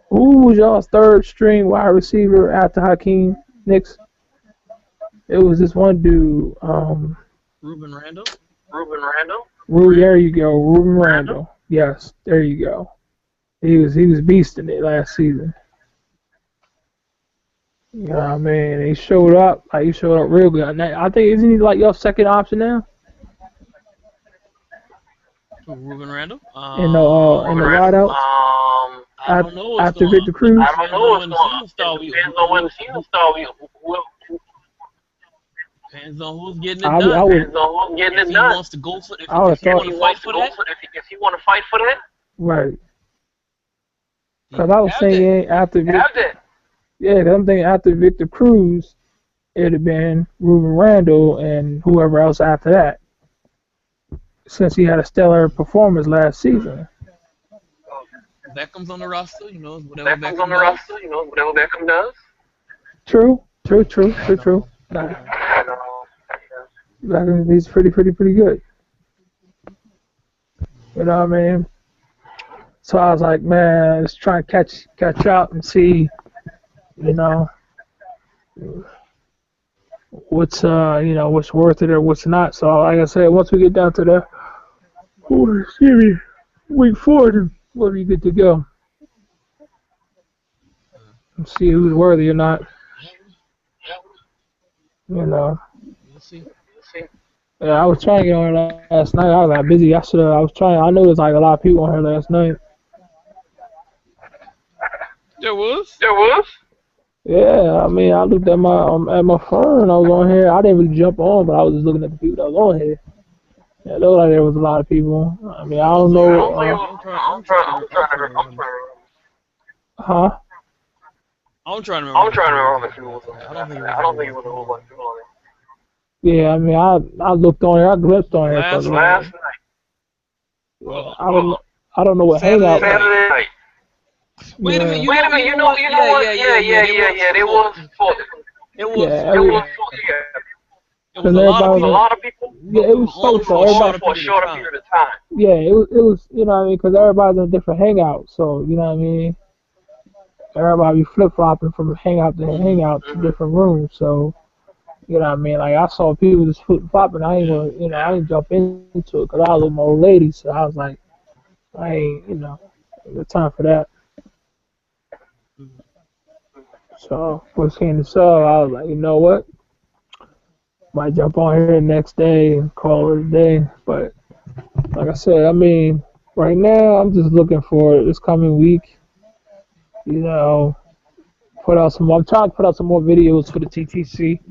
who was y'all's third string wide receiver after Hakeem Nicks? It was this one dude. Ruben Randall. There you go, Ruben Randall. Yes, there you go. He was beasting it last season. You know what I mean? He showed up. Like he showed up real good. Now, I think isn't he like your second option now Ruben Randall. in the wideouts I don't know what's after going. Victor It Cruz? depends on when the season starts. Depends on who's getting it I done. would If he wants to go for, I would have if he thought want to fight for that, right. he Cause I was have that. thinking after yeah, 'cause I'm thinking after Victor Cruz, it'd have been Ruben Randall and whoever else after that, since he had a stellar performance last season. Beckham's on the roster. Whatever Beckham does. True. Nah, he's pretty good. You know what I mean? So I was like, man, let's try and catch up and see, you know, what's worth it or what's not. So like I said, once we get down to the week 4, we'll be good to go and see who's worthy or not. You know. We'll see. Yeah, I was trying to get on here last night. I was like busy yesterday. I was trying. I know there's like a lot of people on here last night. There was. Yeah, I mean, I looked at my phone. I was on here. I didn't really jump on, but I was just looking at the people that was on here. Yeah, it looked like there was a lot of people. I mean, I don't know. Huh? I'm trying to remember how many people was on last night. I don't think it was a whole bunch of people on there. Yeah, I mean, I looked on here. I glimpsed on here. Last night. Yeah, I don't know what Hangout. Saturday. Wait a minute, you know what? Yeah, they was full. It was a lot of people. Yeah, it was so For a shorter period of time. Yeah, it was, you know what I mean, because everybody's in a different hangout, so, you know what I mean, everybody be flip-flopping from hangout to hangout to different rooms, so, you know what I mean, like, I saw people just flip-flopping, I didn't jump into it, because I was with my old lady, so I was like, I ain't got time for that. So, was seeing the sub, I was like, you know what? Might jump on here the next day and call it a day. But, like I said, I mean, right now, I'm just looking for this coming week, I'm trying to put out some more videos for the TTC,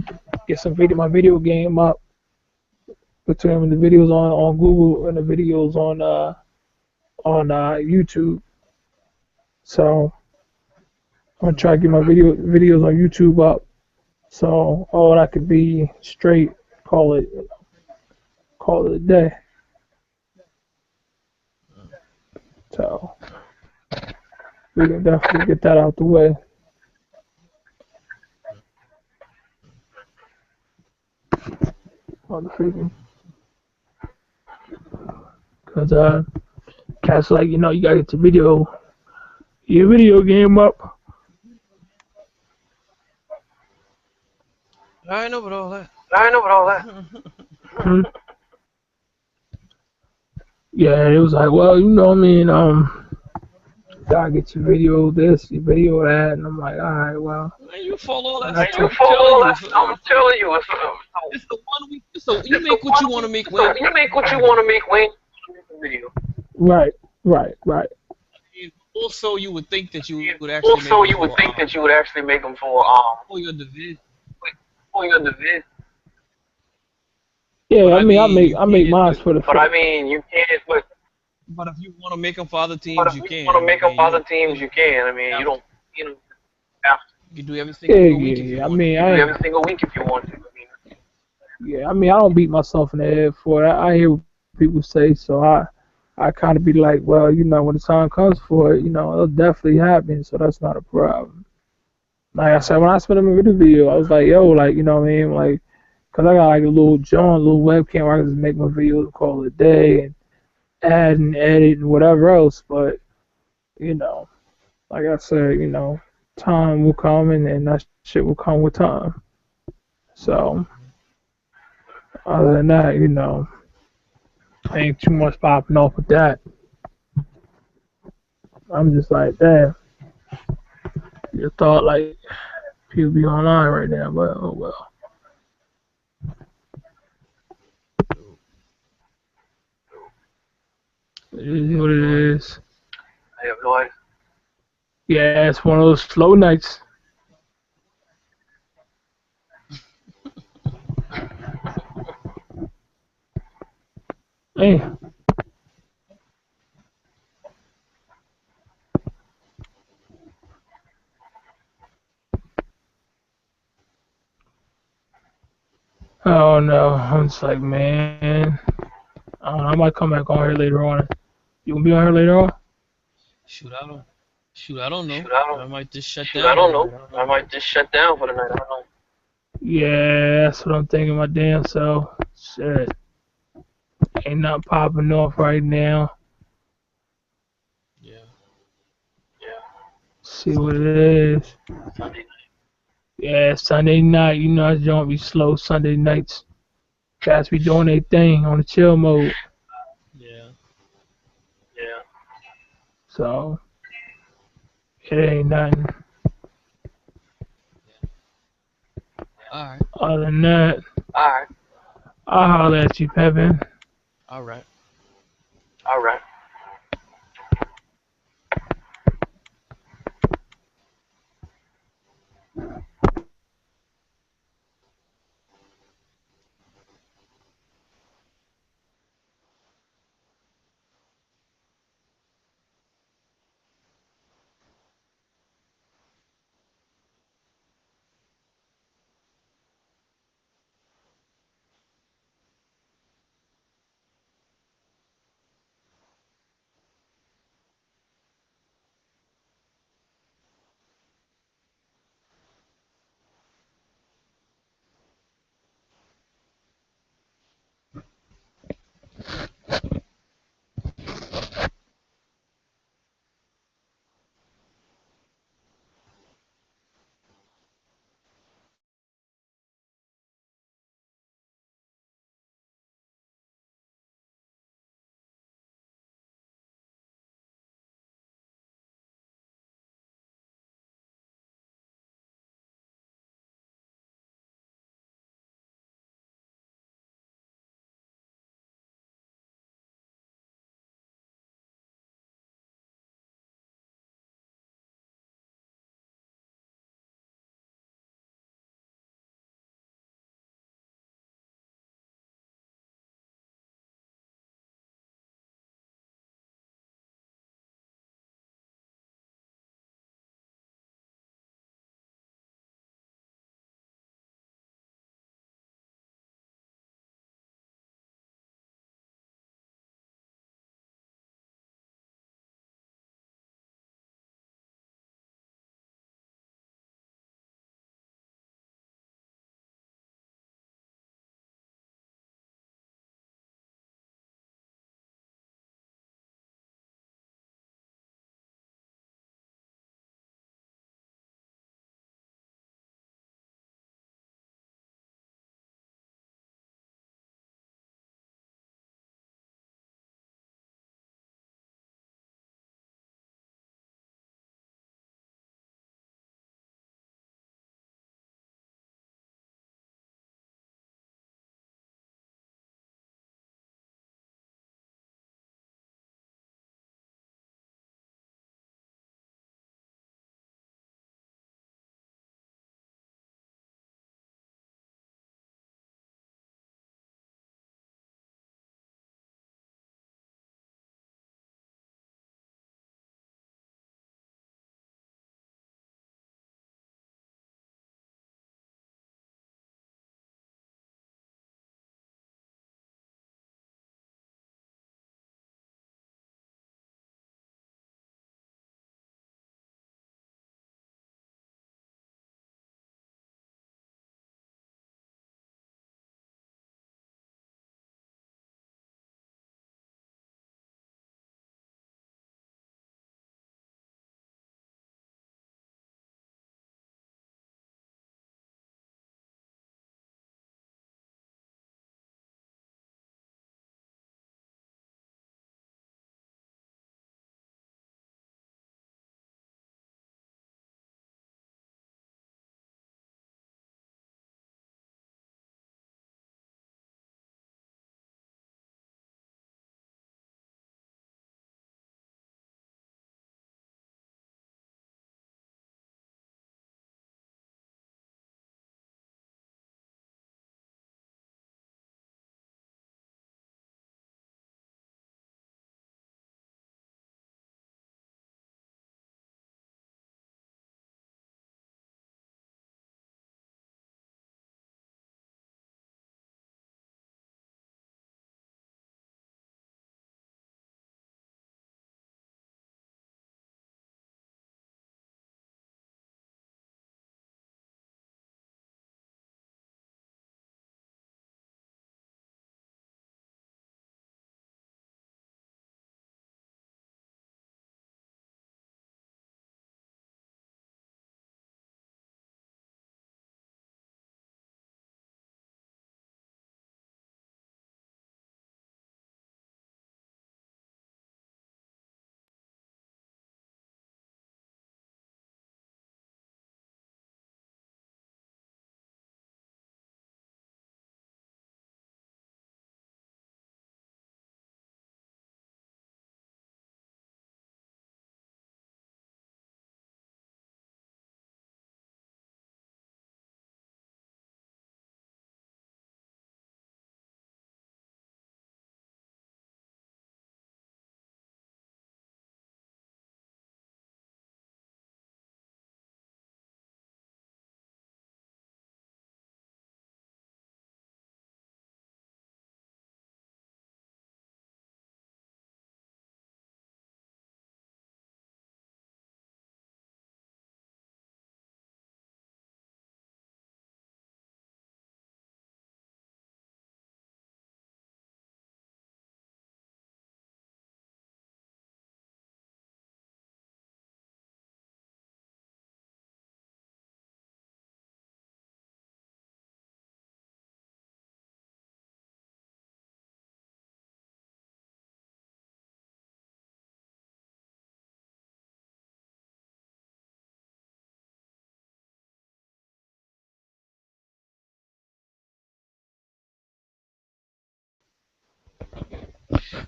get my video game up, between the videos on Google and the videos on YouTube. So, I'm gonna try to get my videos on YouTube up, so all that could be straight. Call it a day. So we can definitely get that out the way. On the freaking, cause cats like you gotta get your video game up. I know about all that. Hmm. Yeah, it was like, well, I mean, gotta get your video this, your video that, and I'm like, all right, well. Man, you follow all that. I'm telling you, it's the 1 week. So you make what you want to make, Wayne. Right. Also, you would think that you would actually make them for your division. Yeah, I mean, I make mine for the. But I mean, you can't. But if you want to make them for other teams, you can. I mean, you don't. Have to. You can do every single week if you want. You can do every single week if you want to. Yeah, I mean, I don't beat myself in the head for it. I hear what people say, so I kind of be like, well, when the time comes for it, it'll definitely happen, so that's not a problem. Like I said, when I spent a video, I was like, yo, like, you know what I mean? Like, because I got like a little webcam where I can just make my videos and call it a day. And add and edit and whatever else. But you know, like I said, time will come and that shit will come with time. So other than that, ain't too much popping off with that. I'm just like, damn, you thought like people be online right now, but oh well. It I is have what no it idea. is. Yeah, it's one of those slow nights. Hey, oh no, I'm just like, man, I don't know, I might come back on here later on. You gonna be on here later on? Shoot, I don't. Shoot, I don't know. Shoot, I don't. I might just shut Shoot, I down for don't the know. night. I don't I know. might just shut down for the night. I don't know. Yeah, that's what I'm thinking my damn self. Shit, ain't not popping off right now. Yeah. Yeah. See what it Sunday night. is. Sunday. Yeah, Sunday night, I don't be slow Sunday nights. Guys be doing their thing on the chill mode. Yeah. Yeah. So it ain't nothing. All right. Other than that, All right. I'll holler at you, Pepin. All right. All right.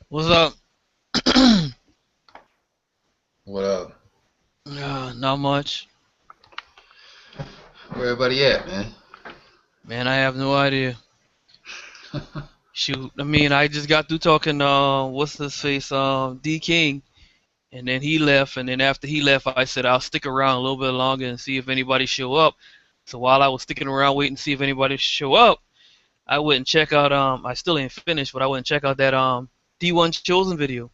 What's up? What up? Not much. Where everybody at, man? Man, I have no idea. Shoot, I mean, I just got through talking, what's his face, D King, and then he left, and then after he left, I said I'll stick around a little bit longer and see if anybody show up. So while I was sticking around waiting to see if anybody show up, I went and check out, I still ain't finished, but I went and check out that, D1 Chosen video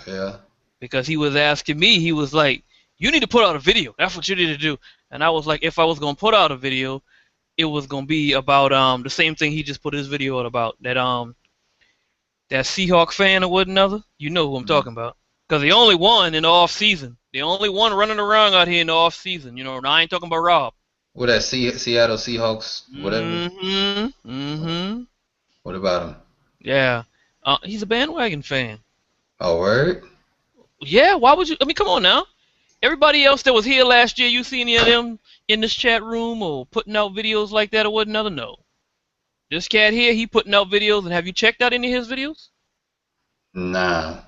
Yeah. because he was asking me, he was like, you need to put out a video. That's what you need to do. And I was like, if I was gonna put out a video, it was gonna be about the same thing he just put his video out about that Seahawk fan or what another. You know who I'm Mhm. talking about. Because the only one in the off season, the only one running around out here in the off season. You know, I ain't talking about Rob. What that Seattle Seahawks, whatever? Mm-hmm. Mm-hmm. What about him? Yeah. He's a bandwagon fan. Oh, word? Yeah. Why would you? I mean, come on now. Everybody else that was here last year, you see any of them in this chat room or putting out videos like that or what another? No. This cat here, he putting out videos, and have you checked out any of his videos? Nah.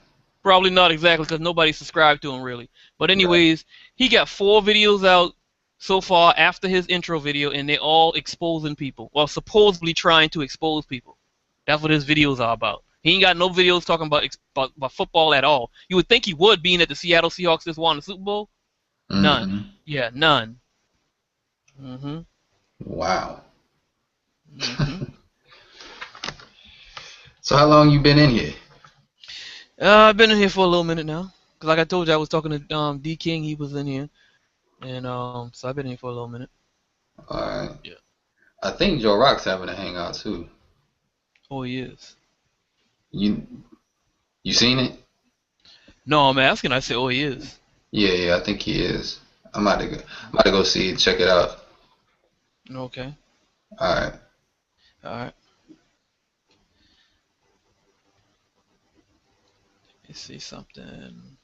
Probably not exactly because nobody subscribed to him really. But Right. anyways, he got 4 videos out so far after his intro video, and they all exposing people. Well, supposedly trying to expose people. That's what his videos are about. He ain't got no videos talking about football at all. You would think he would, being that the Seattle Seahawks just won the Super Bowl. None. Mm-hmm. Yeah, none. Mhm. Wow. Mhm. So how long you been in here? I've been in here for a little minute now. Cause like I told you, I was talking to D King. He was in here, and so I've been in here for a little minute. All right. Yeah. I think Joe Rock's having a hangout too. Oh, he is. You you seen it? No, I'm asking. I said, oh, he is. Yeah, yeah, I think he is. I'm about to go see it, check it out. Okay. All right. All right. Let me see something.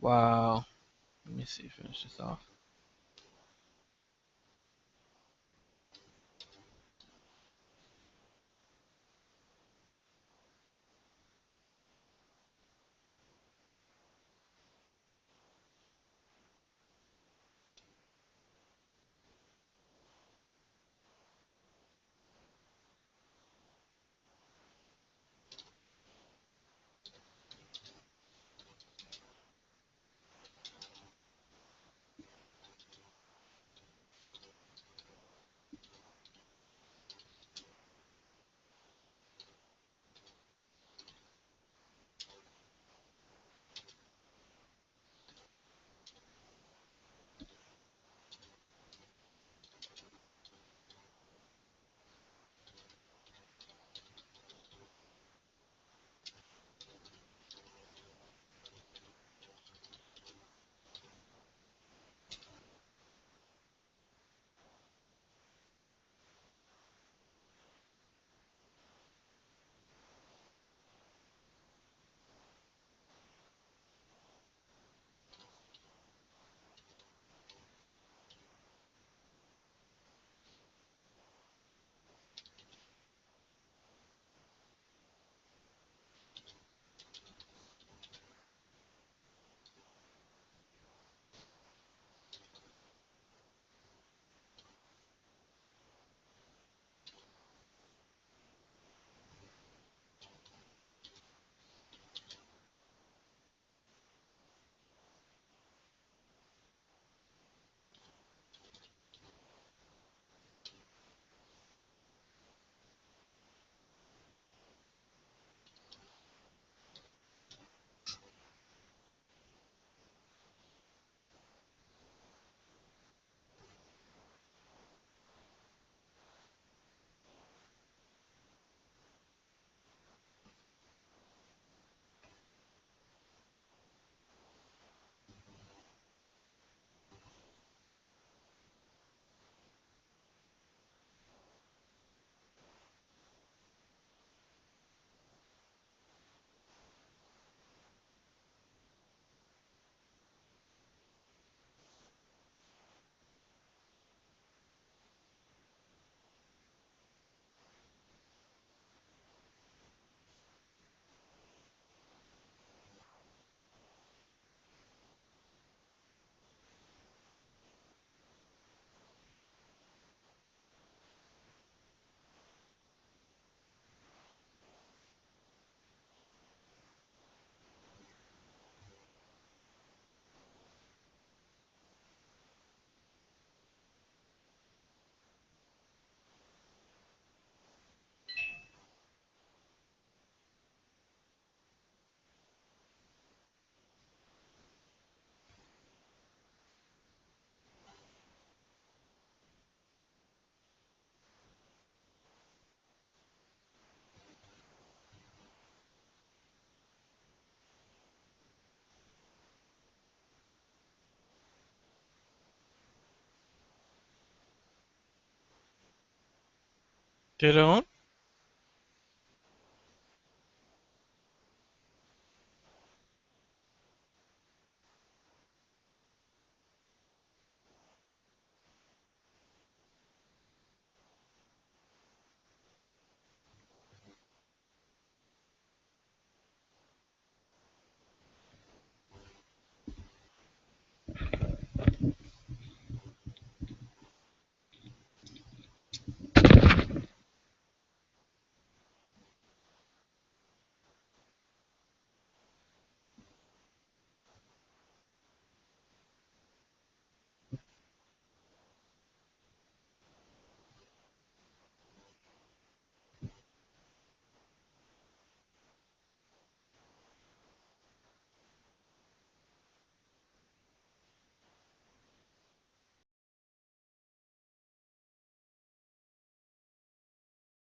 Wow. Let me see. Finish this off. Get on.